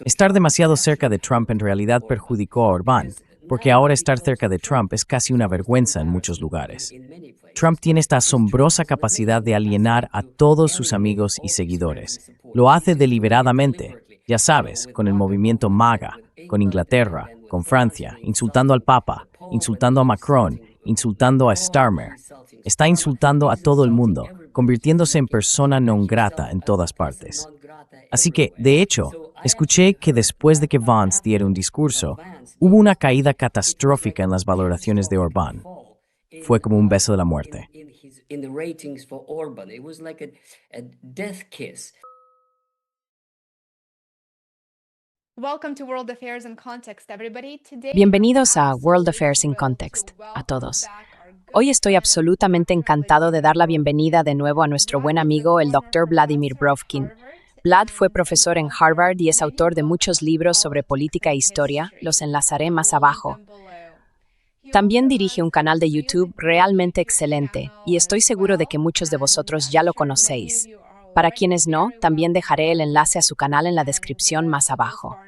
Estar demasiado cerca de Trump en realidad perjudicó a Orbán, porque ahora estar cerca de Trump es casi una vergüenza en muchos lugares. Trump tiene esta asombrosa capacidad de alienar a todos sus amigos y seguidores. Lo hace deliberadamente, ya sabes, con el movimiento MAGA, con Inglaterra, con Francia, insultando al Papa, insultando a Macron, insultando a Starmer. Está insultando a todo el mundo, convirtiéndose en persona non grata en todas partes. Así que, de hecho, escuché que después de que Vance diera un discurso, hubo una caída catastrófica en las valoraciones de Orbán. Fue como un beso de la muerte. Bienvenidos a World Affairs in Context, a todos. Hoy estoy absolutamente encantado de dar la bienvenida de nuevo a nuestro buen amigo, el Dr. Vladimir Brovkin. Vlad fue profesor en Harvard y es autor de muchos libros sobre política e historia, los enlazaré más abajo. También dirige un canal de YouTube realmente excelente, y estoy seguro de que muchos de vosotros ya lo conocéis. Para quienes no, también dejaré el enlace a su canal en la descripción más abajo.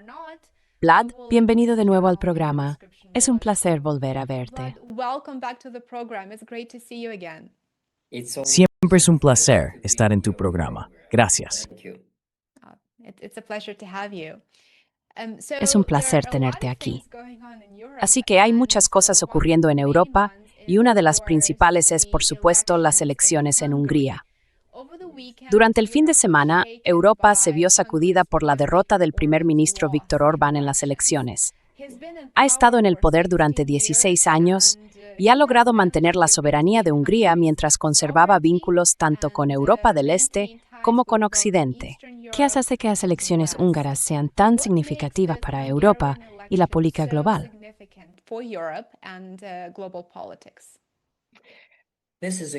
Vlad, bienvenido de nuevo al programa. Es un placer volver a verte. Siempre es un placer estar en tu programa. Gracias. Es un placer tenerte aquí. Así que hay muchas cosas ocurriendo en Europa, y una de las principales es, por supuesto, las elecciones en Hungría. Durante el fin de semana, Europa se vio sacudida por la derrota del primer ministro Viktor Orbán en las elecciones. Ha estado en el poder durante 16 años y ha logrado mantener la soberanía de Hungría mientras conservaba vínculos tanto con Europa del Este como con Occidente. ¿Qué hace que las elecciones húngaras sean tan significativas para Europa y la política global? Es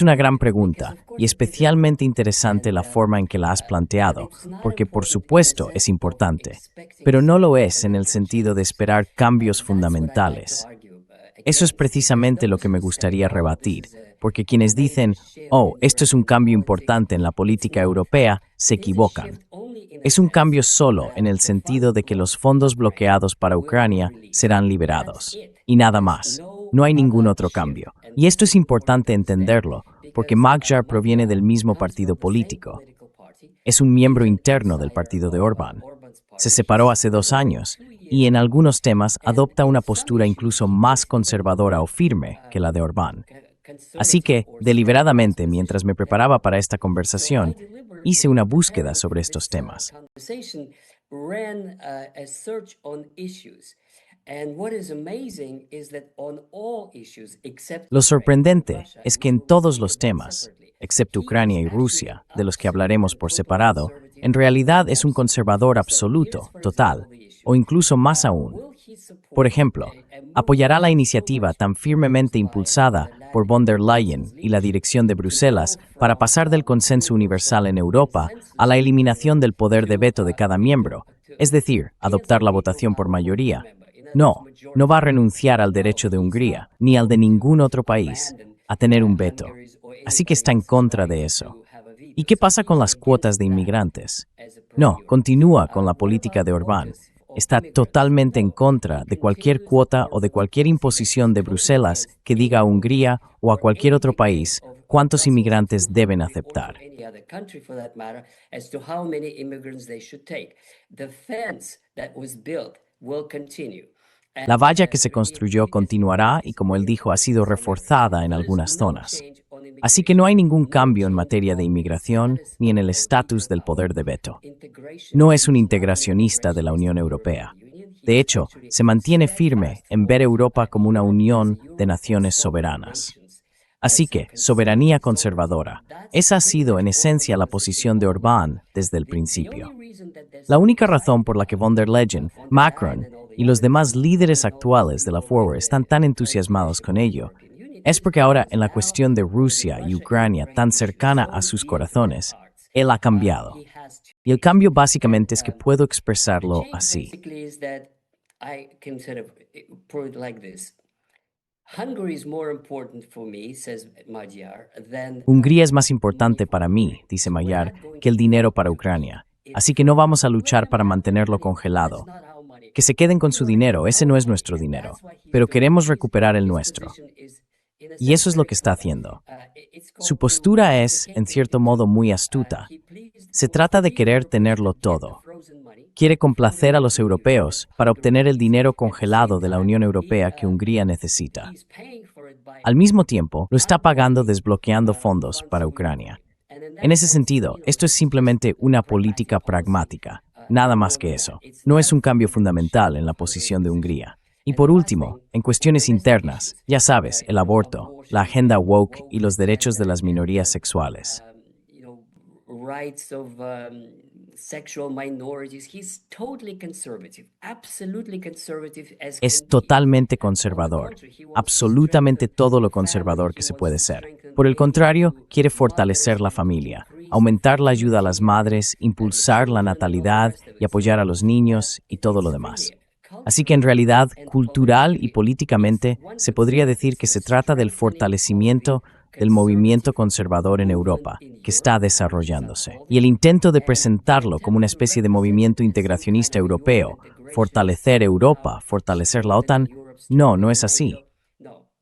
una gran pregunta, y especialmente interesante la forma en que la has planteado, porque por supuesto es importante, pero no lo es en el sentido de esperar cambios fundamentales. Eso es precisamente lo que me gustaría rebatir, porque quienes dicen, oh, esto es un cambio importante en la política europea, se equivocan. Es un cambio solo en el sentido de que los fondos bloqueados para Ucrania serán liberados, y nada más. No hay ningún otro cambio. Y esto es importante entenderlo, porque Magyar proviene del mismo partido político. Es un miembro interno del partido de Orbán. Se separó hace 2 años, y en algunos temas adopta una postura incluso más conservadora o firme que la de Orbán. Así que, deliberadamente, mientras me preparaba para esta conversación, hice una búsqueda sobre estos temas. Lo sorprendente es que en todos los temas, excepto Ucrania y Rusia, de los que hablaremos por separado, en realidad es un conservador absoluto, total, o incluso más aún. Por ejemplo, apoyará la iniciativa tan firmemente impulsada por von der Leyen y la dirección de Bruselas para pasar del consenso universal en Europa a la eliminación del poder de veto de cada miembro, es decir, adoptar la votación por mayoría. No va a renunciar al derecho de Hungría, ni al de ningún otro país, a tener un veto. Así que está en contra de eso. ¿Y qué pasa con las cuotas de inmigrantes? No, continúa con la política de Orbán. Está totalmente en contra de cualquier cuota o de cualquier imposición de Bruselas que diga a Hungría o a cualquier otro país cuántos inmigrantes deben aceptar. La valla que se construyó continuará y, como él dijo, ha sido reforzada en algunas zonas. Así que no hay ningún cambio en materia de inmigración ni en el estatus del poder de veto. No es un integracionista de la Unión Europea. De hecho, se mantiene firme en ver Europa como una unión de naciones soberanas. Así que, soberanía conservadora. Esa ha sido en esencia la posición de Orbán desde el principio. La única razón por la que von der Leyen, Macron y los demás líderes actuales de la Forward están tan entusiasmados con ello es porque ahora, en la cuestión de Rusia y Ucrania tan cercana a sus corazones, él ha cambiado. Y el cambio básicamente es que puedo expresarlo así. Hungría es más importante para mí, dice Mayar, que el dinero para Ucrania. Así que no vamos a luchar para mantenerlo congelado. Que se queden con su dinero, ese no es nuestro dinero, pero queremos recuperar el nuestro. Y eso es lo que está haciendo. Su postura es, en cierto modo, muy astuta. Se trata de querer tenerlo todo. Quiere complacer a los europeos para obtener el dinero congelado de la Unión Europea que Hungría necesita. Al mismo tiempo, lo está pagando desbloqueando fondos para Ucrania. En ese sentido, esto es simplemente una política pragmática, nada más que eso. No es un cambio fundamental en la posición de Hungría. Y por último, en cuestiones internas, ya sabes, el aborto, la agenda woke y los derechos de las minorías sexuales. Es totalmente conservador, absolutamente todo lo conservador que se puede ser. Por el contrario, quiere fortalecer la familia, aumentar la ayuda a las madres, impulsar la natalidad y apoyar a los niños y todo lo demás. Así que en realidad, cultural y políticamente, se podría decir que se trata del fortalecimiento del movimiento conservador en Europa, que está desarrollándose. Y el intento de presentarlo como una especie de movimiento integracionista europeo, fortalecer Europa, fortalecer la OTAN, no es así.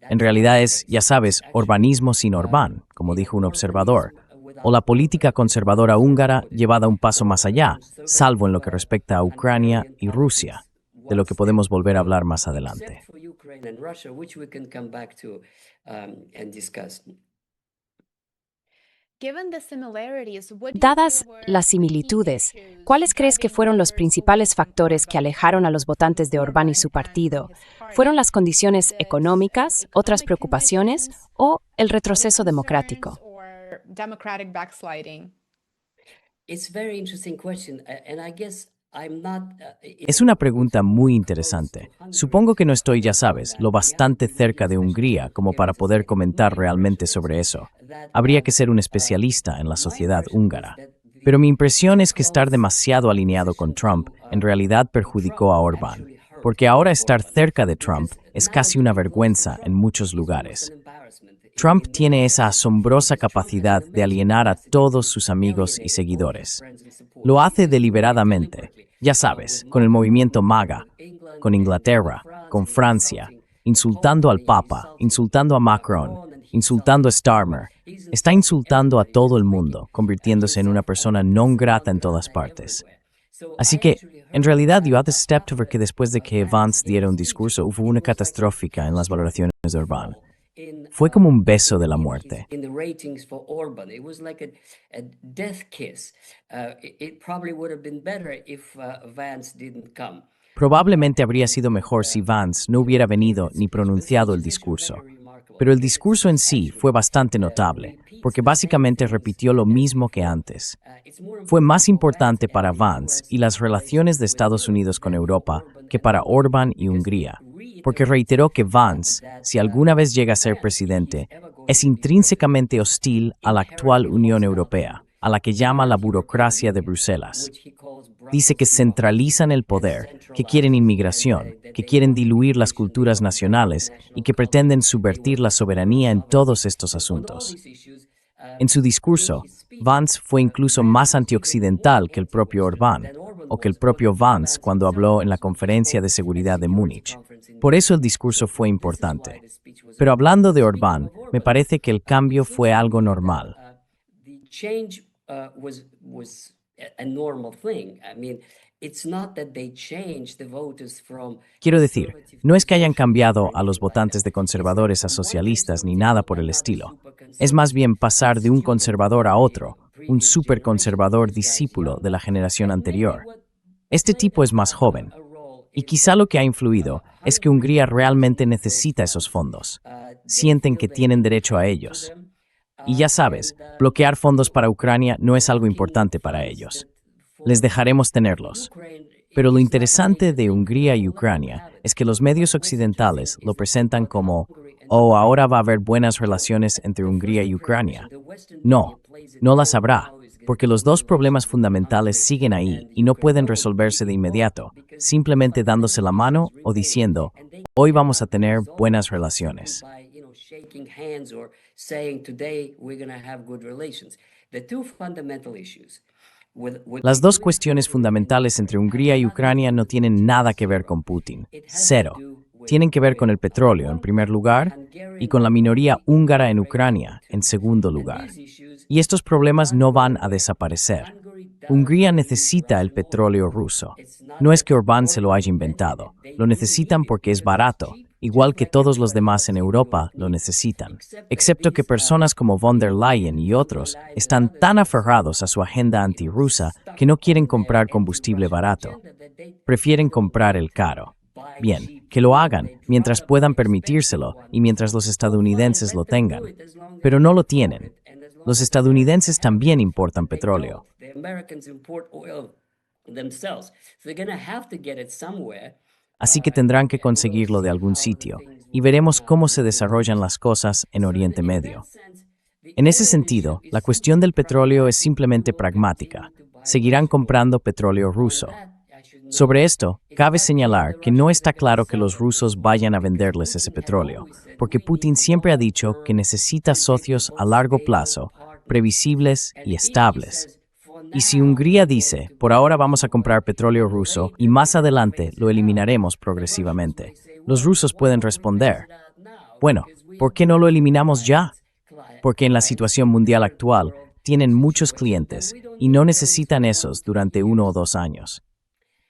En realidad es, ya sabes, Orbanismo sin Orbán, como dijo un observador, o la política conservadora húngara llevada un paso más allá, salvo en lo que respecta a Ucrania y Rusia, de lo que podemos volver a hablar más adelante. Dadas las similitudes, ¿cuáles crees que fueron los principales factores que alejaron a los votantes de Orbán y su partido? ¿Fueron las condiciones económicas, otras preocupaciones o el retroceso democrático? Es una pregunta muy interesante. Supongo que no estoy, ya sabes, lo bastante cerca de Hungría como para poder comentar realmente sobre eso. Habría que ser un especialista en la sociedad húngara. Pero mi impresión es que estar demasiado alineado con Trump en realidad perjudicó a Orbán, porque ahora estar cerca de Trump es casi una vergüenza en muchos lugares. Trump tiene esa asombrosa capacidad de alienar a todos sus amigos y seguidores. Lo hace deliberadamente, ya sabes, con el movimiento MAGA, con Inglaterra, con Francia, insultando al Papa, insultando a Macron, insultando a Starmer. Está insultando a todo el mundo, convirtiéndose en una persona non grata en todas partes. Así que, en realidad, yo acepto que después de que Vance diera un discurso, hubo una catastrófica en las valoraciones de Orbán. Fue como un beso de la muerte. Probablemente habría sido mejor si Vance no hubiera venido ni pronunciado el discurso. Pero el discurso en sí fue bastante notable, porque básicamente repitió lo mismo que antes. Fue más importante para Vance y las relaciones de Estados Unidos con Europa que para Orbán y Hungría, porque reiteró que Vance, si alguna vez llega a ser presidente, es intrínsecamente hostil a la actual Unión Europea, a la que llama la burocracia de Bruselas. Dice que centralizan el poder, que quieren inmigración, que quieren diluir las culturas nacionales y que pretenden subvertir la soberanía en todos estos asuntos. En su discurso, Vance fue incluso más antioccidental que el propio Orbán, o que el propio Vance cuando habló en la Conferencia de Seguridad de Múnich. Por eso el discurso fue importante. Pero hablando de Orbán, me parece que el cambio fue algo normal. Quiero decir, no es que hayan cambiado a los votantes de conservadores a socialistas ni nada por el estilo. Es más bien pasar de un conservador a otro, un superconservador discípulo de la generación anterior. Este tipo es más joven. Y quizá lo que ha influido es que Hungría realmente necesita esos fondos. Sienten que tienen derecho a ellos. Y ya sabes, bloquear fondos para Ucrania no es algo importante para ellos. Les dejaremos tenerlos. Pero lo interesante de Hungría y Ucrania es que los medios occidentales lo presentan como ahora va a haber buenas relaciones entre Hungría y Ucrania. No las habrá, porque los dos problemas fundamentales siguen ahí y no pueden resolverse de inmediato, simplemente dándose la mano o diciendo, hoy vamos a tener buenas relaciones. Las dos cuestiones fundamentales entre Hungría y Ucrania no tienen nada que ver con Putin. Cero. Tienen que ver con el petróleo, en primer lugar, y con la minoría húngara en Ucrania, en segundo lugar. Y estos problemas no van a desaparecer. Hungría necesita el petróleo ruso. No es que Orbán se lo haya inventado. Lo necesitan porque es barato, igual que todos los demás en Europa lo necesitan. Excepto que personas como von der Leyen y otros están tan aferrados a su agenda antirrusa que no quieren comprar combustible barato. Prefieren comprar el caro. Bien, que lo hagan mientras puedan permitírselo y mientras los estadounidenses lo tengan. Pero no lo tienen. Los estadounidenses también importan petróleo. Así que tendrán que conseguirlo de algún sitio, y veremos cómo se desarrollan las cosas en Oriente Medio. En ese sentido, la cuestión del petróleo es simplemente pragmática. Seguirán comprando petróleo ruso. Sobre esto, cabe señalar que no está claro que los rusos vayan a venderles ese petróleo, porque Putin siempre ha dicho que necesita socios a largo plazo, previsibles y estables. Y si Hungría dice, por ahora vamos a comprar petróleo ruso y más adelante lo eliminaremos progresivamente, los rusos pueden responder, bueno, ¿por qué no lo eliminamos ya? Porque en la situación mundial actual tienen muchos clientes y no necesitan esos durante 1 o 2 años.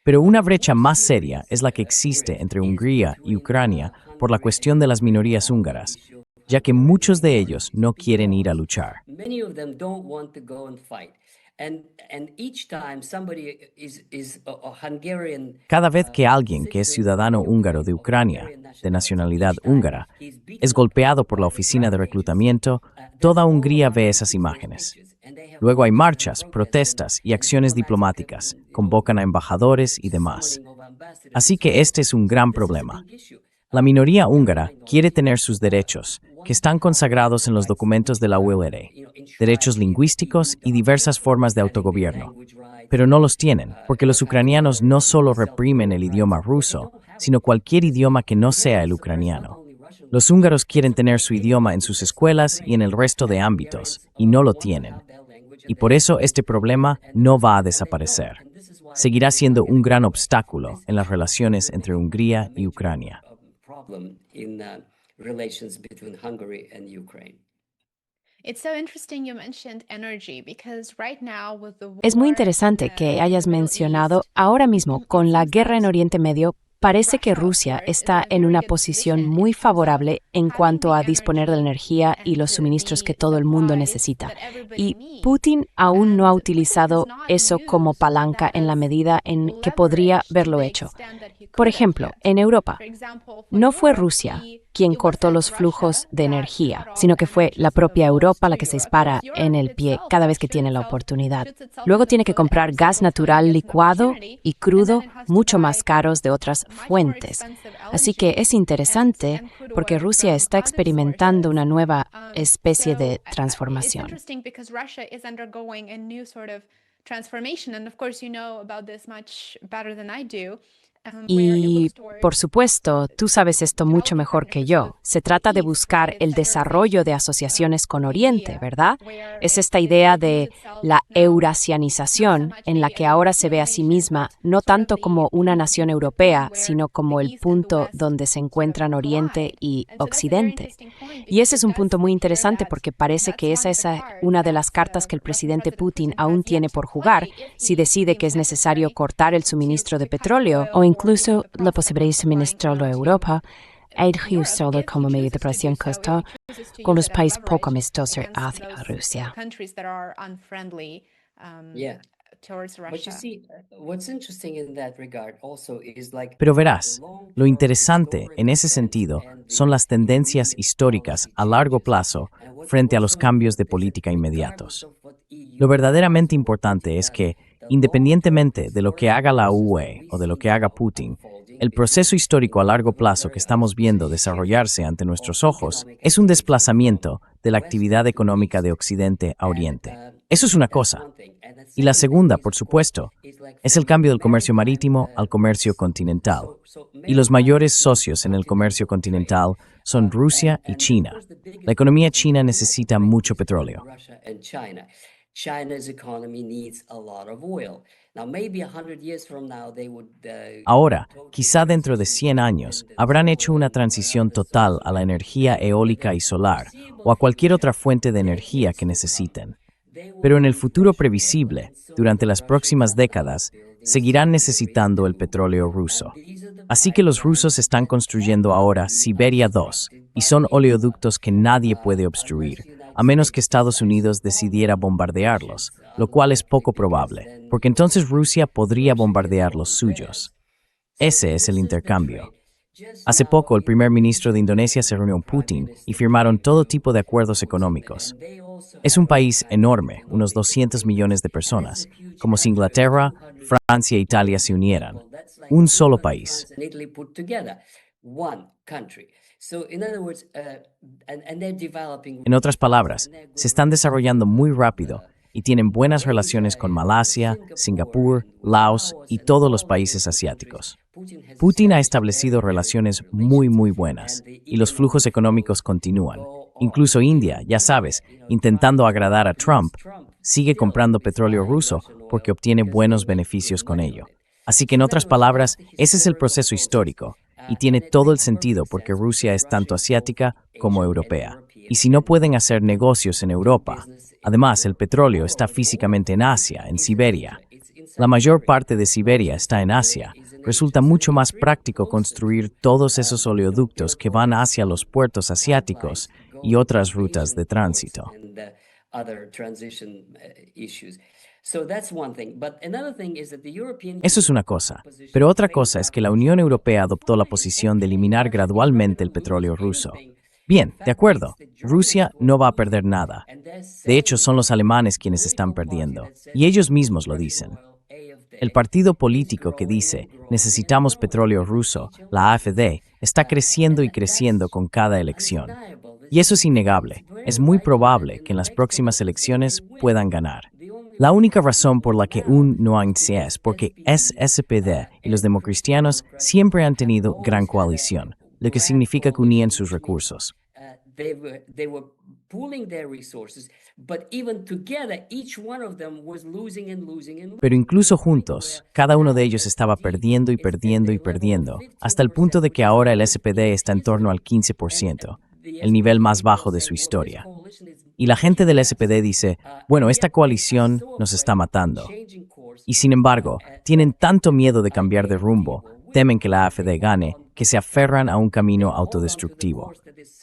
Pero una brecha más seria es la que existe entre Hungría y Ucrania por la cuestión de las minorías húngaras, ya que muchos de ellos no quieren ir a luchar. Cada vez que alguien que es ciudadano húngaro de Ucrania, de nacionalidad húngara, es golpeado por la oficina de reclutamiento, toda Hungría ve esas imágenes. Luego hay marchas, protestas y acciones diplomáticas, convocan a embajadores y demás. Así que este es un gran problema. La minoría húngara quiere tener sus derechos, que están consagrados en los documentos de la ULR, derechos lingüísticos y diversas formas de autogobierno. Pero no los tienen, porque los ucranianos no solo reprimen el idioma ruso, sino cualquier idioma que no sea el ucraniano. Los húngaros quieren tener su idioma en sus escuelas y en el resto de ámbitos, y no lo tienen. Y por eso este problema no va a desaparecer. Seguirá siendo un gran obstáculo en las relaciones entre Hungría y Ucrania. Es muy interesante que hayas mencionado ahora mismo, con la guerra en Oriente Medio, parece que Rusia está en una posición muy favorable en cuanto a disponer de la energía y los suministros que todo el mundo necesita. Y Putin aún no ha utilizado eso como palanca en la medida en que podría haberlo hecho. Por ejemplo, en Europa, no fue Rusia quien cortó los flujos de energía, sino que fue la propia Europa la que se dispara en el pie cada vez que tiene la oportunidad. Luego tiene que comprar gas natural licuado y crudo mucho más caros de otras fuentes. Así que es interesante porque Rusia está experimentando una nueva especie de transformación. Y, por supuesto, tú sabes esto mucho mejor que yo. Se trata de buscar el desarrollo de asociaciones con Oriente, ¿verdad? Es esta idea de la eurasianización, en la que ahora se ve a sí misma no tanto como una nación europea, sino como el punto donde se encuentran Oriente y Occidente. Y ese es un punto muy interesante porque parece que esa es una de las cartas que el presidente Putin aún tiene por jugar si decide que es necesario cortar el suministro de petróleo o incluso la posibilidad de suministrarlo a Europa, y reusarlo como medio de presión costo con los países poco amistosos hacia Rusia. Pero verás, lo interesante en ese sentido son las tendencias históricas a largo plazo frente a los cambios de política inmediatos. Lo verdaderamente importante es que, independientemente de lo que haga la UE o de lo que haga Putin, el proceso histórico a largo plazo que estamos viendo desarrollarse ante nuestros ojos es un desplazamiento de la actividad económica de Occidente a Oriente. Eso es una cosa. Y la segunda, por supuesto, es el cambio del comercio marítimo al comercio continental. Y los mayores socios en el comercio continental son Rusia y China. La economía china necesita mucho petróleo. Ahora, quizá dentro de 100 años, habrán hecho una transición total a la energía eólica y solar o a cualquier otra fuente de energía que necesiten. Pero en el futuro previsible, durante las próximas décadas, seguirán necesitando el petróleo ruso. Así que los rusos están construyendo ahora Siberia 2, y son oleoductos que nadie puede obstruir, a menos que Estados Unidos decidiera bombardearlos, lo cual es poco probable, porque entonces Rusia podría bombardear los suyos. Ese es el intercambio. Hace poco, el primer ministro de Indonesia se reunió con Putin y firmaron todo tipo de acuerdos económicos. Es un país enorme, unos 200 millones de personas, como si Inglaterra, Francia e Italia se unieran. Un solo país. En otras palabras, se están desarrollando muy rápido y tienen buenas relaciones con Malasia, Singapur, Laos y todos los países asiáticos. Putin ha establecido relaciones muy buenas y los flujos económicos continúan. Incluso India, ya sabes, intentando agradar a Trump, sigue comprando petróleo ruso porque obtiene buenos beneficios con ello. Así que en otras palabras, ese es el proceso histórico y tiene todo el sentido porque Rusia es tanto asiática como europea. Y si no pueden hacer negocios en Europa, además el petróleo está físicamente en Asia, en Siberia. La mayor parte de Siberia está en Asia. Resulta mucho más práctico construir todos esos oleoductos que van hacia los puertos asiáticos y otras rutas de tránsito. Eso es una cosa, pero otra cosa es que la Unión Europea adoptó la posición de eliminar gradualmente el petróleo ruso. Bien, de acuerdo, Rusia no va a perder nada. De hecho, son los alemanes quienes están perdiendo, y ellos mismos lo dicen. El partido político que dice, necesitamos petróleo ruso, la AfD, está creciendo y creciendo con cada elección. Y eso es innegable. Es muy probable que en las próximas elecciones puedan ganar. La única razón por la que no avanza es porque SPD y los democristianos siempre han tenido gran coalición, lo que significa que unían sus recursos. Pero incluso juntos, cada uno de ellos estaba perdiendo y perdiendo y perdiendo, hasta el punto de que ahora el SPD está en torno al 15%, el nivel más bajo de su historia. Y la gente del SPD dice, bueno, esta coalición nos está matando. Y sin embargo, tienen tanto miedo de cambiar de rumbo, temen que la AfD gane, que se aferran a un camino autodestructivo.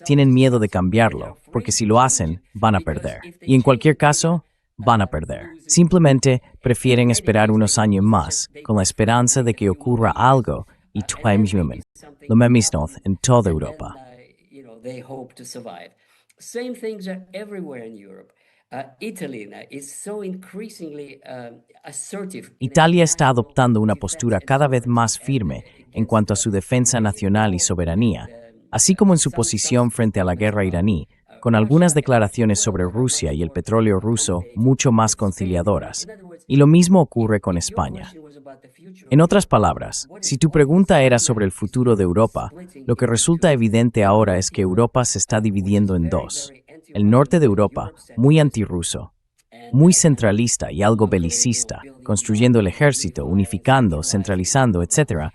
Tienen miedo de cambiarlo, porque si lo hacen, van a perder. Y en cualquier caso, van a perder. Simplemente prefieren esperar unos años más, con la esperanza de que ocurra algo y human. Lo mismo en toda Europa. Italia está adoptando una postura cada vez más firme en cuanto a su defensa nacional y soberanía, así como en su posición frente a la guerra iraní, con algunas declaraciones sobre Rusia y el petróleo ruso mucho más conciliadoras. Y lo mismo ocurre con España. En otras palabras, si tu pregunta era sobre el futuro de Europa, lo que resulta evidente ahora es que Europa se está dividiendo en dos. El norte de Europa, muy antirruso, muy centralista y algo belicista, construyendo el ejército, unificando, centralizando, etc.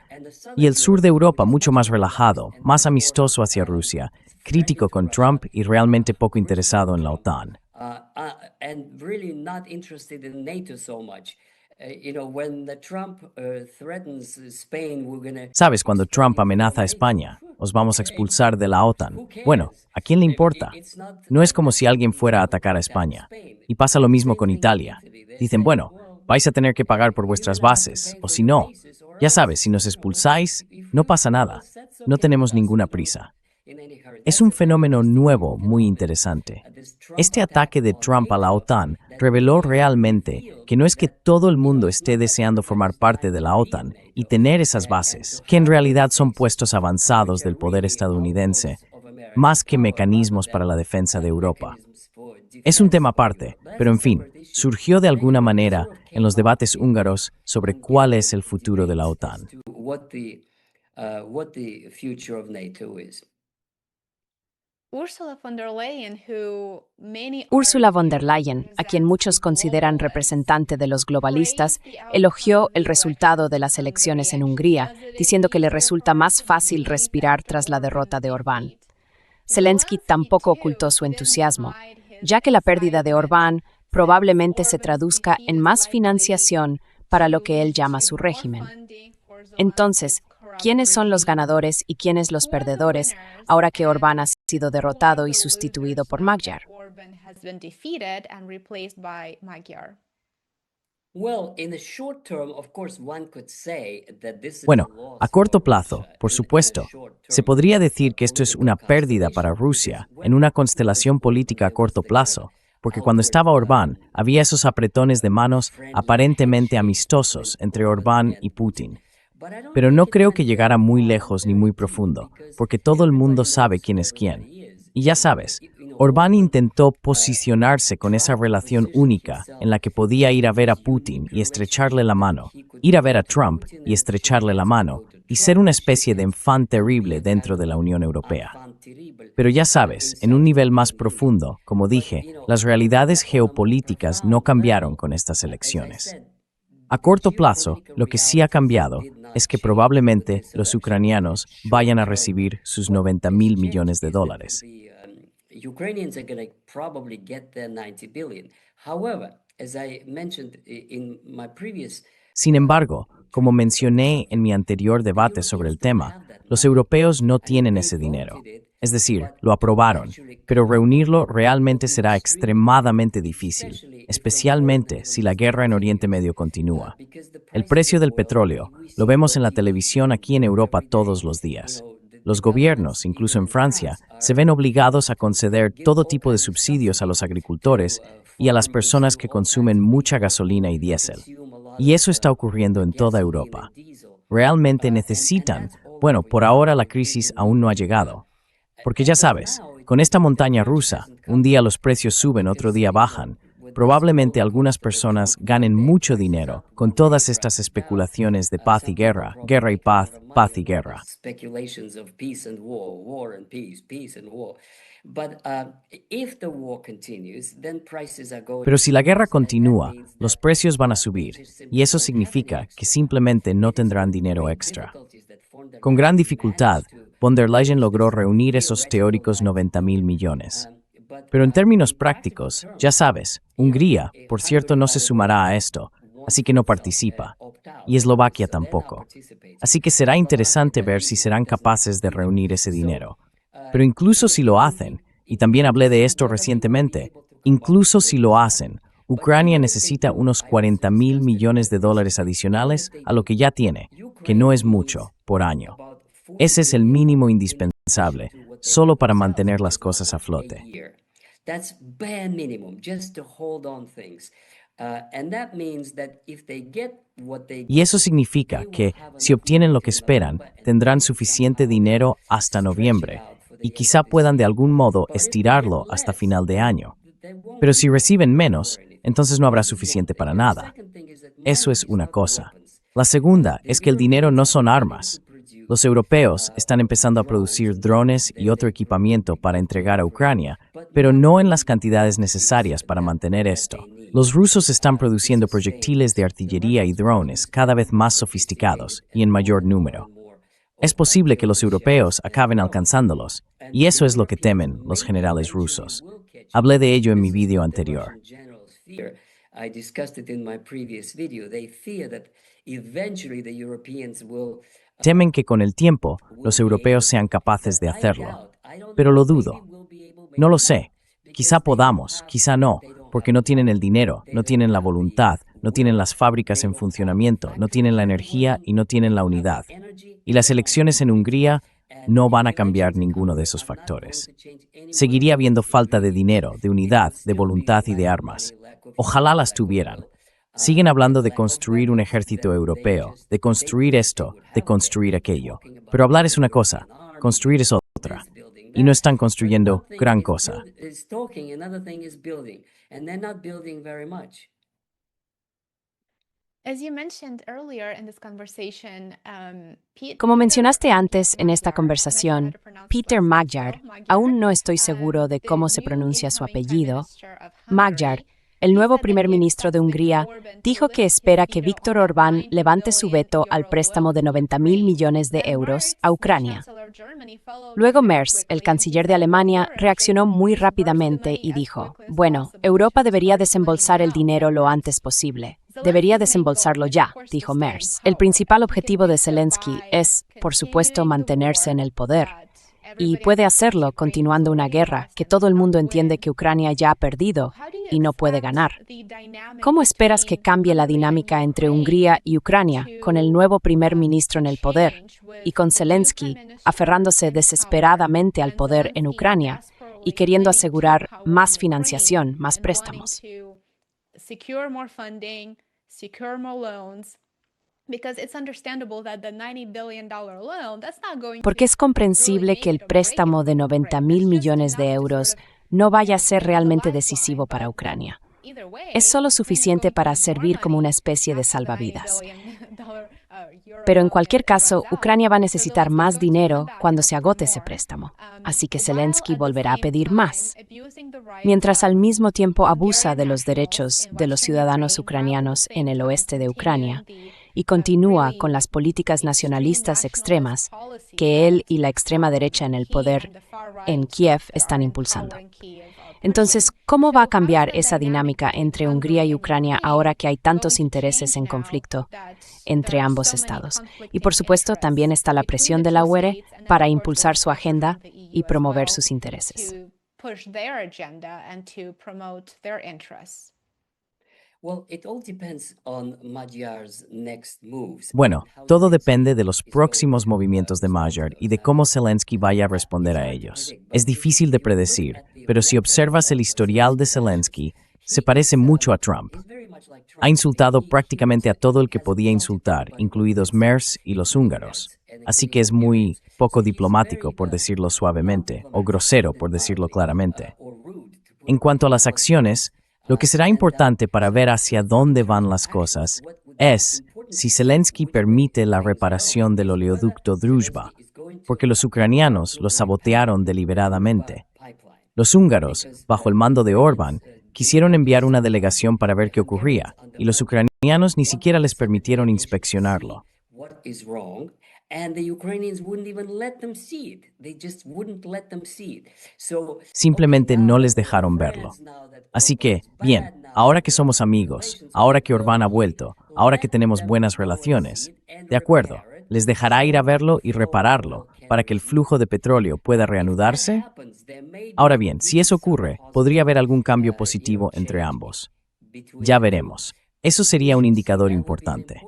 Y el sur de Europa, mucho más relajado, más amistoso hacia Rusia, crítico con Trump y realmente poco interesado en la OTAN. ¿Sabes? Cuando Trump amenaza a España, os vamos a expulsar de la OTAN. Bueno, ¿a quién le importa? No es como si alguien fuera a atacar a España. Y pasa lo mismo con Italia. Dicen, bueno, vais a tener que pagar por vuestras bases, o si no, ya sabes, si nos expulsáis, no pasa nada. No tenemos ninguna prisa. Es un fenómeno nuevo muy interesante. Este ataque de Trump a la OTAN reveló realmente que no es que todo el mundo esté deseando formar parte de la OTAN y tener esas bases, que en realidad son puestos avanzados del poder estadounidense, más que mecanismos para la defensa de Europa. Es un tema aparte, pero en fin, surgió de alguna manera en los debates húngaros sobre cuál es el futuro de la OTAN. Ursula von der Leyen, a quien muchos consideran representante de los globalistas, elogió el resultado de las elecciones en Hungría, diciendo que le resulta más fácil respirar tras la derrota de Orbán. Zelensky tampoco ocultó su entusiasmo, ya que la pérdida de Orbán probablemente se traduzca en más financiación para lo que él llama su régimen. Entonces, ¿quiénes son los ganadores y quiénes los perdedores ahora que Orbán ha sido derrotado y sustituido por Magyar? Bueno, a corto plazo, por supuesto, se podría decir que esto es una pérdida para Rusia en una constelación política a corto plazo, porque cuando estaba Orbán había esos apretones de manos aparentemente amistosos entre Orbán y Putin. Pero no creo que llegara muy lejos ni muy profundo, porque todo el mundo sabe quién es quién. Y ya sabes, Orbán intentó posicionarse con esa relación única en la que podía ir a ver a Putin y estrecharle la mano, ir a ver a Trump y estrecharle la mano, y ser una especie de enfant terrible dentro de la Unión Europea. Pero ya sabes, en un nivel más profundo, como dije, las realidades geopolíticas no cambiaron con estas elecciones. A corto plazo, lo que sí ha cambiado es que probablemente los ucranianos vayan a recibir sus $90,000 millones. Sin embargo, como mencioné en mi anterior debate sobre el tema, los europeos no tienen ese dinero. Es decir, lo aprobaron, pero reunirlo realmente será extremadamente difícil, especialmente si la guerra en Oriente Medio continúa. El precio del petróleo lo vemos en la televisión aquí en Europa todos los días. Los gobiernos, incluso en Francia, se ven obligados a conceder todo tipo de subsidios a los agricultores y a las personas que consumen mucha gasolina y diésel. Y eso está ocurriendo en toda Europa. Realmente necesitan, bueno, por ahora la crisis aún no ha llegado. Porque ya sabes, con esta montaña rusa, un día los precios suben, otro día bajan. Probablemente algunas personas ganen mucho dinero con todas estas especulaciones de paz y guerra, guerra y paz, paz y guerra. Pero si la guerra continúa, los precios van a subir, y eso significa que simplemente no tendrán dinero extra. Con gran dificultad, von der Leyen logró reunir esos teóricos $90,000 millones. Pero en términos prácticos, ya sabes, Hungría, por cierto, no se sumará a esto, así que no participa, y Eslovaquia tampoco. Así que será interesante ver si serán capaces de reunir ese dinero. Pero incluso si lo hacen, y también hablé de esto recientemente, incluso si lo hacen, Ucrania necesita unos $40,000 millones adicionales a lo que ya tiene, que no es mucho, por año. Ese es el mínimo indispensable, solo para mantener las cosas a flote. Y eso significa que, si obtienen lo que esperan, tendrán suficiente dinero hasta noviembre, y quizá puedan de algún modo estirarlo hasta final de año. Pero si reciben menos, entonces no habrá suficiente para nada. Eso es una cosa. La segunda es que el dinero no son armas. Los europeos están empezando a producir drones y otro equipamiento para entregar a Ucrania, pero no en las cantidades necesarias para mantener esto. Los rusos están produciendo proyectiles de artillería y drones cada vez más sofisticados y en mayor número. Es posible que los europeos acaben alcanzándolos, y eso es lo que temen los generales rusos. Hablé de ello en mi video anterior. Temen que con el tiempo los europeos sean capaces de hacerlo, pero lo dudo. No lo sé. Quizá podamos, quizá no, porque no tienen el dinero, no tienen la voluntad, no tienen las fábricas en funcionamiento, no tienen la energía y no tienen la unidad. Y las elecciones en Hungría no van a cambiar ninguno de esos factores. Seguiría habiendo falta de dinero, de unidad, de voluntad y de armas. Ojalá las tuvieran. Siguen hablando de construir un ejército europeo, de construir esto, de construir aquello. Pero hablar es una cosa, construir es otra. y no están construyendo gran cosa. Como mencionaste antes en esta conversación, Peter Magyar, aún no estoy seguro de cómo se pronuncia su apellido, Magyar, el nuevo primer ministro de Hungría, dijo que espera que Viktor Orbán levante su veto al préstamo de 90.000 millones de euros a Ucrania. Luego Merz, el canciller de Alemania, reaccionó muy rápidamente y dijo, bueno, Europa debería desembolsar el dinero lo antes posible. Debería desembolsarlo ya, dijo Merz. El principal objetivo de Zelensky es, por supuesto, mantenerse en el poder. Y puede hacerlo continuando una guerra que todo el mundo entiende que Ucrania ya ha perdido y no puede ganar. ¿Cómo esperas que cambie la dinámica entre Hungría y Ucrania con el nuevo primer ministro en el poder y con Zelensky aferrándose desesperadamente al poder en Ucrania y queriendo asegurar más financiación, más préstamos? Porque es comprensible que el préstamo de 90.000 millones de euros no vaya a ser realmente decisivo para Ucrania. Es solo suficiente para servir como una especie de salvavidas. Pero en cualquier caso, Ucrania va a necesitar más dinero cuando se agote ese préstamo. Así que Zelensky volverá a pedir más. Mientras al mismo tiempo abusa de los derechos de los ciudadanos ucranianos en el oeste de Ucrania y continúa con las políticas nacionalistas extremas que él y la extrema derecha en el poder en Kiev están impulsando. Entonces, ¿cómo va a cambiar esa dinámica entre Hungría y Ucrania ahora que hay tantos intereses en conflicto entre ambos estados? Y por supuesto, también está la presión de la UE para impulsar su agenda y promover sus intereses. Bueno, todo depende de los próximos movimientos de Magyar y de cómo Zelensky vaya a responder a ellos. Es difícil de predecir, pero si observas el historial de Zelensky, se parece mucho a Trump. Ha insultado prácticamente a todo el que podía insultar, incluidos Merz y los húngaros. Así que es muy poco diplomático, por decirlo suavemente, o grosero, por decirlo claramente. En cuanto a las acciones, lo que será importante para ver hacia dónde van las cosas es si Zelensky permite la reparación del oleoducto Druzhba, porque los ucranianos lo sabotearon deliberadamente. Los húngaros, bajo el mando de Orbán, quisieron enviar una delegación para ver qué ocurría, y los ucranianos ni siquiera les permitieron inspeccionarlo. Simplemente no les dejaron verlo. Así que, bien, ahora que somos amigos, ahora que Orbán ha vuelto, ahora que tenemos buenas relaciones, de acuerdo, ¿les dejará ir a verlo y repararlo para que el flujo de petróleo pueda reanudarse? Ahora bien, si eso ocurre, podría haber algún cambio positivo entre ambos. Ya veremos. Eso sería un indicador importante.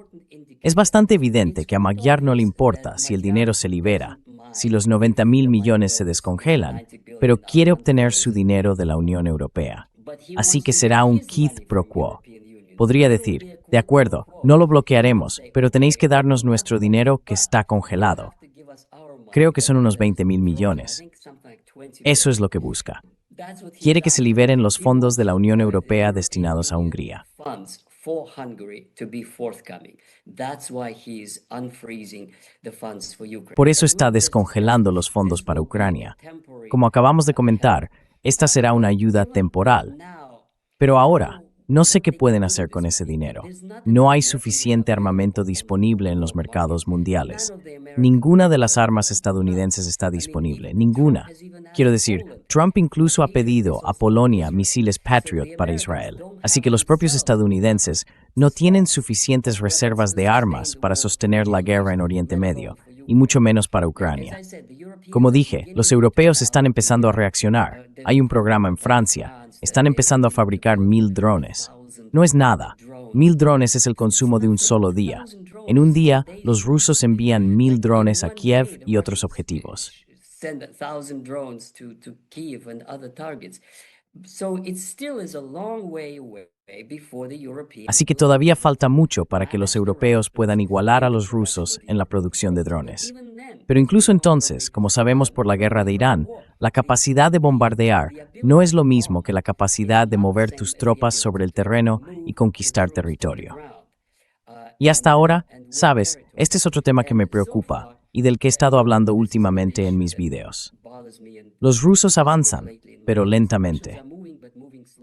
Es bastante evidente que a Magyar no le importa si el dinero se libera, si los 90.000 millones se descongelan, pero quiere obtener su dinero de la Unión Europea. Así que será un quid pro quo. Podría decir, de acuerdo, no lo bloquearemos, pero tenéis que darnos nuestro dinero que está congelado. Creo que son unos 20.000 millones. Eso es lo que busca. Quiere que se liberen los fondos de la Unión Europea destinados a Hungría. Por eso está descongelando los fondos para Ucrania. Como acabamos de comentar, esta será una ayuda temporal. Pero ahora, no sé qué pueden hacer con ese dinero. No hay suficiente armamento disponible en los mercados mundiales. Ninguna de las armas estadounidenses está disponible, ninguna. Quiero decir, Trump incluso ha pedido a Polonia misiles Patriot para Israel. Así que los propios estadounidenses no tienen suficientes reservas de armas para sostener la guerra en Oriente Medio, y mucho menos para Ucrania. Como dije, los europeos están empezando a reaccionar. Hay un programa en Francia. Están empezando a fabricar 1.000 drones. No es nada. 1.000 drones es el consumo de un solo día. En un día, los rusos envían 1.000 drones a Kiev y otros objetivos. Así que todavía falta mucho para que los europeos puedan igualar a los rusos en la producción de drones. Pero incluso entonces, como sabemos por la guerra de Irán, la capacidad de bombardear no es lo mismo que la capacidad de mover tus tropas sobre el terreno y conquistar territorio. Y hasta ahora, sabes, este es otro tema que me preocupa y del que he estado hablando últimamente en mis videos. Los rusos avanzan, pero lentamente.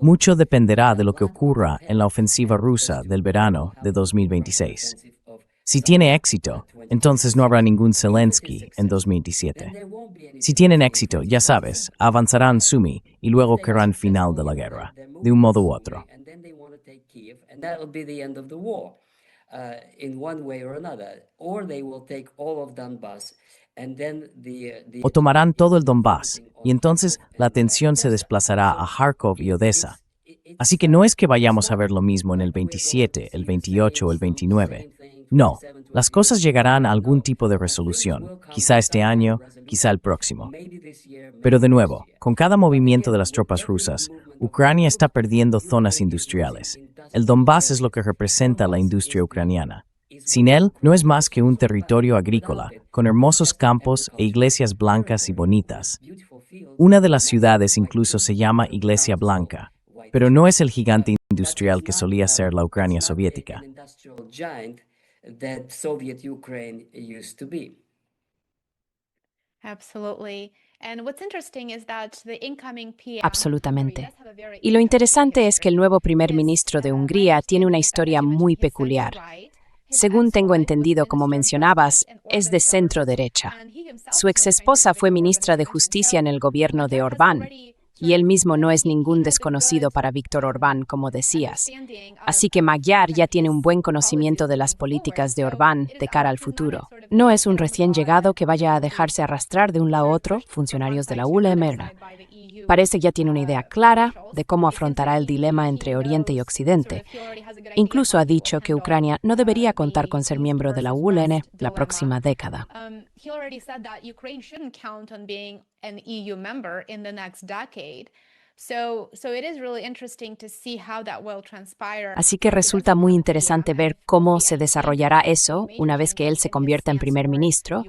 Mucho dependerá de lo que ocurra en la ofensiva rusa del verano de 2026. Si tiene éxito, entonces no habrá ningún Zelensky en 2027. Si tienen éxito, ya sabes, avanzarán Sumy y luego querrán final de la guerra, de un modo u otro. O tomarán todo el Donbass, y entonces la atención se desplazará a Kharkov y Odessa. Así que no es que vayamos a ver lo mismo en el 27, el 28 o el 29. No, las cosas llegarán a algún tipo de resolución, quizá este año, quizá el próximo. Pero de nuevo, con cada movimiento de las tropas rusas, Ucrania está perdiendo zonas industriales. El Donbass es lo que representa la industria ucraniana. Sin él, no es más que un territorio agrícola, con hermosos campos e iglesias blancas y bonitas. Una de las ciudades incluso se llama Iglesia Blanca, pero no es el gigante industrial que solía ser la Ucrania soviética. Absolutamente. Y lo interesante es que el nuevo primer ministro de Hungría tiene una historia muy peculiar. Según tengo entendido, como mencionabas, es de centro derecha. Su exesposa fue ministra de Justicia en el gobierno de Orbán, y él mismo no es ningún desconocido para Víctor Orbán, como decías. Así que Magyar ya tiene un buen conocimiento de las políticas de Orbán de cara al futuro. No es un recién llegado que vaya a dejarse arrastrar de un lado a otro, funcionarios de la ULMR. Parece que ya tiene una idea clara de cómo afrontará el dilema entre Oriente y Occidente. Incluso ha dicho que Ucrania no debería contar con ser miembro de la UN la próxima década. Así que resulta muy interesante ver cómo se desarrollará eso una vez que él se convierta en primer ministro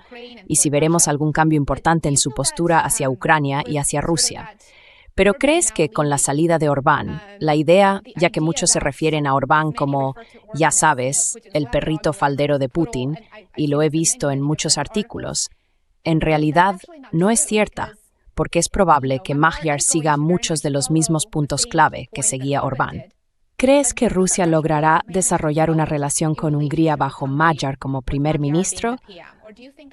y si veremos algún cambio importante en su postura hacia Ucrania y hacia Rusia. Pero ¿crees que con la salida de Orbán, la idea, ya que muchos se refieren a Orbán como, ya sabes, el perrito faldero de Putin, y lo he visto en muchos artículos, en realidad no es cierta? Porque es probable que Magyar siga muchos de los mismos puntos clave que seguía Orbán. ¿Crees que Rusia logrará desarrollar una relación con Hungría bajo Magyar como primer ministro?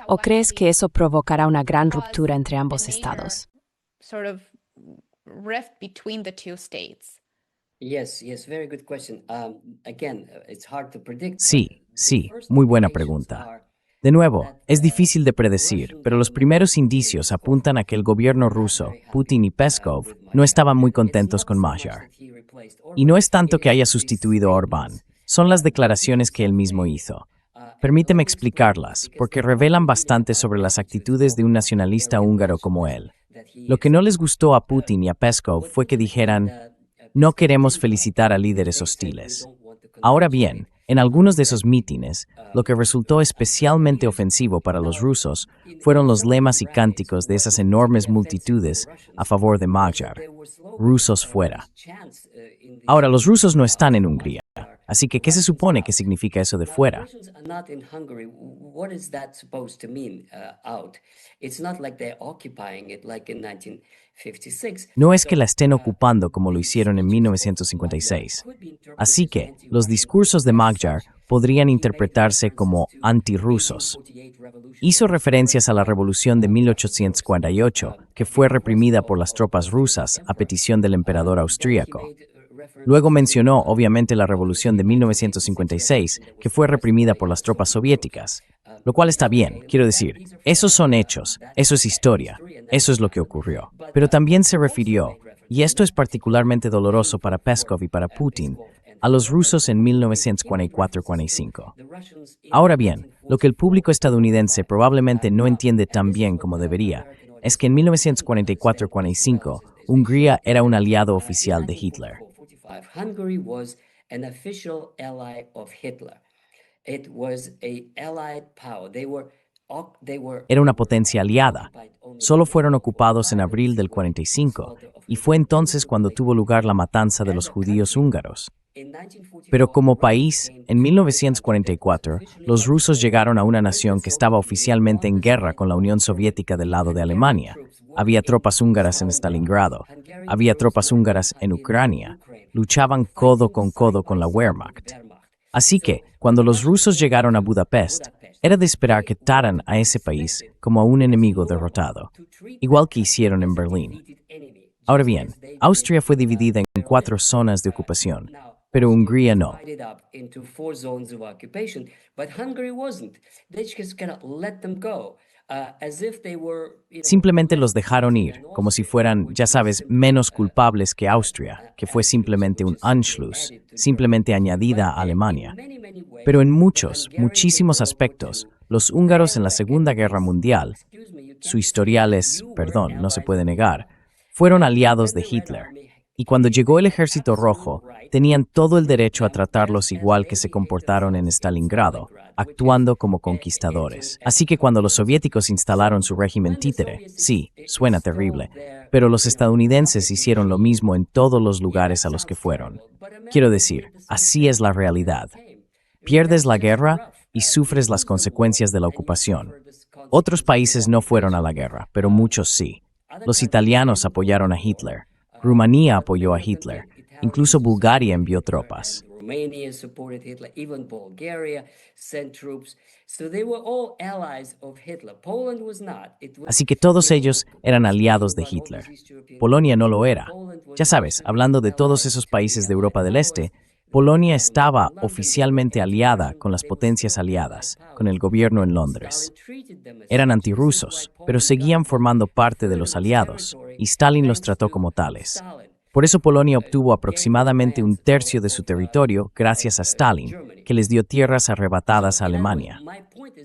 ¿O crees que eso provocará una gran ruptura entre ambos estados? Sí, muy buena pregunta. De nuevo, es difícil de predecir, pero los primeros indicios apuntan a que el gobierno ruso, Putin y Peskov, no estaban muy contentos con Magyar. Y no es tanto que haya sustituido a Orbán, son las declaraciones que él mismo hizo. Permíteme explicarlas, porque revelan bastante sobre las actitudes de un nacionalista húngaro como él. Lo que no les gustó a Putin y a Peskov fue que dijeran, no queremos felicitar a líderes hostiles. Ahora bien, en algunos de esos mítines, lo que resultó especialmente ofensivo para los rusos fueron los lemas y cánticos de esas enormes multitudes a favor de Magyar. Rusos fuera. Ahora, los rusos no están en Hungría, así que ¿qué se supone que significa eso de fuera? No es que la estén ocupando como lo hicieron en 1956. Así que los discursos de Magyar podrían interpretarse como antirrusos. Hizo referencias a la revolución de 1848, que fue reprimida por las tropas rusas a petición del emperador austríaco. Luego mencionó, obviamente, la revolución de 1956, que fue reprimida por las tropas soviéticas. Lo cual está bien, quiero decir, esos son hechos, eso es historia, eso es lo que ocurrió. Pero también se refirió, y esto es particularmente doloroso para Peskov y para Putin, a los rusos en 1944-45. Ahora bien, lo que el público estadounidense probablemente no entiende tan bien como debería, es que en 1944-45 Hungría era un aliado oficial de Hitler. Hungary was an official ally of Hitler. It was a allied power. They were Era una potencia aliada. Solo fueron ocupados en abril del 45, y fue entonces cuando tuvo lugar la matanza de los judíos húngaros. Pero como país, en 1944, los rusos llegaron a una nación que estaba oficialmente en guerra con la Unión Soviética del lado de Alemania. Había tropas húngaras en Stalingrado, había tropas húngaras en Ucrania, luchaban codo con la Wehrmacht. Así que, cuando los rusos llegaron a Budapest, era de esperar que trataran a ese país como a un enemigo derrotado, igual que hicieron en Berlín. Ahora bien, Austria fue dividida en 4 zonas de ocupación, pero Hungría no. Simplemente los dejaron ir, como si fueran, ya sabes, menos culpables que Austria, que fue simplemente un Anschluss, simplemente añadida a Alemania. Pero en muchísimos aspectos, los húngaros en la Segunda Guerra Mundial, su historial es, no se puede negar, fueron aliados de Hitler. Y cuando llegó el Ejército Rojo, tenían todo el derecho a tratarlos igual que se comportaron en Stalingrado, actuando como conquistadores. Así que cuando los soviéticos instalaron su régimen títere, sí, suena terrible, pero los estadounidenses hicieron lo mismo en todos los lugares a los que fueron. Quiero decir, así es la realidad. Pierdes la guerra y sufres las consecuencias de la ocupación. Otros países no fueron a la guerra, pero muchos sí. Los italianos apoyaron a Hitler. Rumanía apoyó a Hitler. Incluso Bulgaria envió tropas. Así que todos ellos eran aliados de Hitler. Polonia no lo era. Ya sabes, hablando de todos esos países de Europa del Este, Polonia estaba oficialmente aliada con las potencias aliadas, con el gobierno en Londres. Eran antirrusos, pero seguían formando parte de los aliados, y Stalin los trató como tales. Por eso Polonia obtuvo aproximadamente 1/3 de su territorio gracias a Stalin, que les dio tierras arrebatadas a Alemania.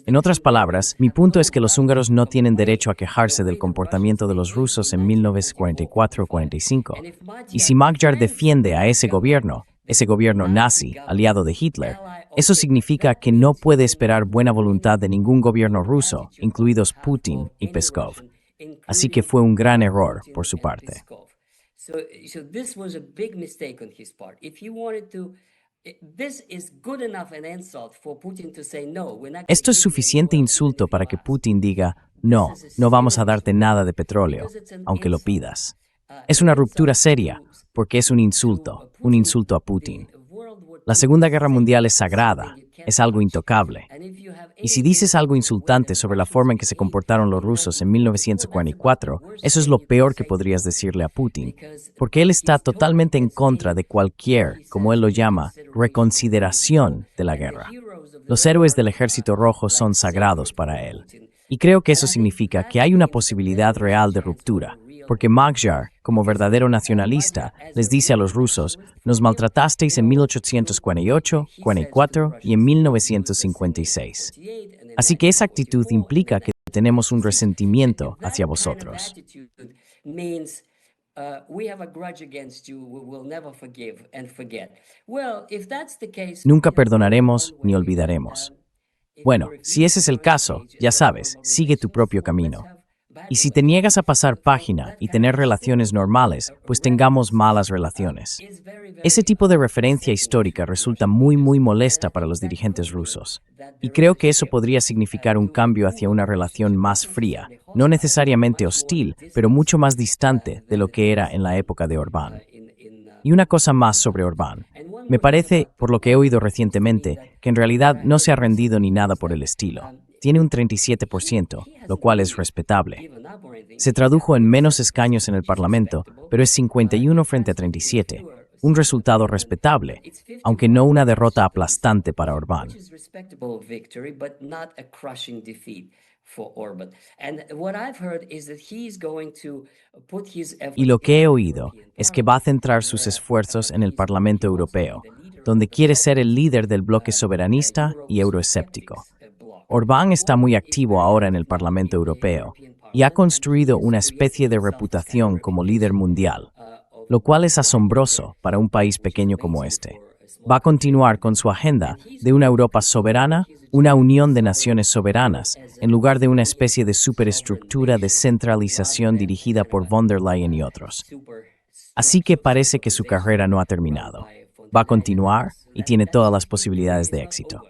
En otras palabras, mi punto es que los húngaros no tienen derecho a quejarse del comportamiento de los rusos en 1944-45. Y si Magyar defiende a ese gobierno nazi, aliado de Hitler, eso significa que no puede esperar buena voluntad de ningún gobierno ruso, incluidos Putin y Peskov. Así que fue un gran error por su parte. Esto es suficiente insulto para que Putin diga, no vamos a darte nada de petróleo, aunque lo pidas. Es una ruptura seria, porque es un insulto a Putin. La Segunda Guerra Mundial es sagrada, es algo intocable. Y si dices algo insultante sobre la forma en que se comportaron los rusos en 1944, eso es lo peor que podrías decirle a Putin, porque él está totalmente en contra de cualquier, como él lo llama, reconsideración de la guerra. Los héroes del Ejército Rojo son sagrados para él. Y creo que eso significa que hay una posibilidad real de ruptura, porque Magyar, como verdadero nacionalista, les dice a los rusos, nos maltratasteis en 1848, 44 y en 1956. Así que esa actitud implica que tenemos un resentimiento hacia vosotros. Nunca perdonaremos ni olvidaremos. Bueno, si ese es el caso, ya sabes, sigue tu propio camino. Y si te niegas a pasar página y tener relaciones normales, pues tengamos malas relaciones. Ese tipo de referencia histórica resulta muy molesta para los dirigentes rusos. Y creo que eso podría significar un cambio hacia una relación más fría, no necesariamente hostil, pero mucho más distante de lo que era en la época de Orbán. Y una cosa más sobre Orbán. Me parece, por lo que he oído recientemente, que en realidad no se ha rendido ni nada por el estilo. Tiene un 37%, lo cual es respetable. Se tradujo en menos escaños en el Parlamento, pero es 51 frente a 37, un resultado respetable, aunque no una derrota aplastante para Orbán. Y lo que he oído es que va a centrar sus esfuerzos en el Parlamento Europeo, donde quiere ser el líder del bloque soberanista y euroescéptico. Orbán está muy activo ahora en el Parlamento Europeo, y ha construido una especie de reputación como líder mundial, lo cual es asombroso para un país pequeño como este. Va a continuar con su agenda de una Europa soberana, una unión de naciones soberanas, en lugar de una especie de superestructura de centralización dirigida por von der Leyen y otros. Así que parece que su carrera no ha terminado. Va a continuar y tiene todas las posibilidades de éxito.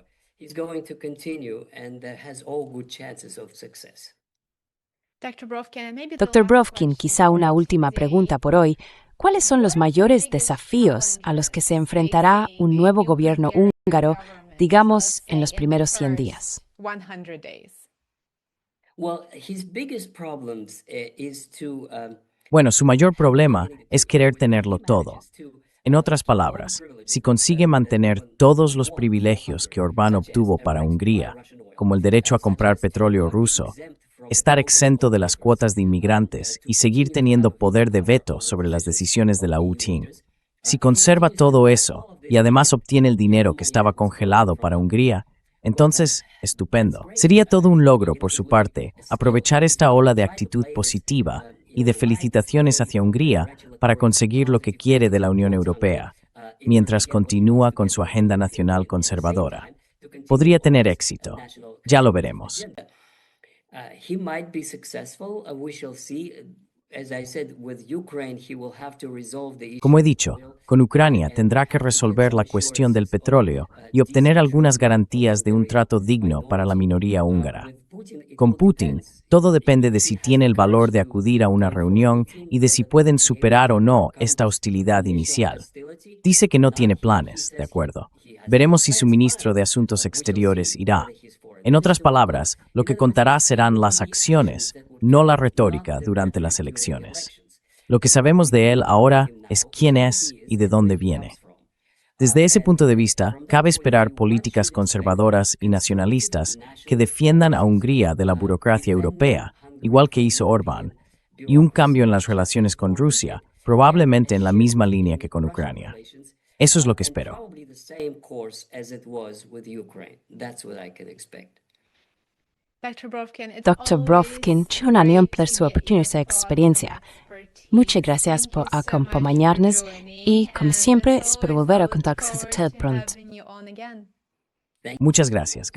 Dr. Brovkin, quizá una última pregunta por hoy. ¿Cuáles son los mayores desafíos a los que se enfrentará un nuevo gobierno húngaro, digamos, en los primeros 100 días? Bueno, su mayor problema es querer tenerlo todo. En otras palabras, si consigue mantener todos los privilegios que Orbán obtuvo para Hungría, como el derecho a comprar petróleo ruso, estar exento de las cuotas de inmigrantes y seguir teniendo poder de veto sobre las decisiones de la UTIN. Si conserva todo eso y además obtiene el dinero que estaba congelado para Hungría, entonces, estupendo. Sería todo un logro por su parte aprovechar esta ola de actitud positiva y de felicitaciones hacia Hungría para conseguir lo que quiere de la Unión Europea, mientras continúa con su agenda nacional conservadora. Podría tener éxito. Ya lo veremos. He might be successful. We shall see. As I said, with Ukraine, he will have to resolve the issue. Como he dicho, con Ucrania tendrá que resolver la cuestión del petróleo y obtener algunas garantías de un trato digno para la minoría húngara. Con Putin, todo depende de si tiene el valor de acudir a una reunión y de si pueden superar o no esta hostilidad inicial. Dice que no tiene planes, de acuerdo. Veremos si su ministro de Asuntos Exteriores irá. En otras palabras, lo que contará serán las acciones, no la retórica durante las elecciones. Lo que sabemos de él ahora es quién es y de dónde viene. Desde ese punto de vista, cabe esperar políticas conservadoras y nacionalistas que defiendan a Hungría de la burocracia europea, igual que hizo Orbán, y un cambio en las relaciones con Rusia, probablemente en la misma línea que con Ucrania. Eso es lo que espero. Dr. Brovkin, ci un per su oportunidad experiencia. Muchas gracias por acompañarnos y, como siempre, espero volver a contactar con usted pronto. Muchas gracias.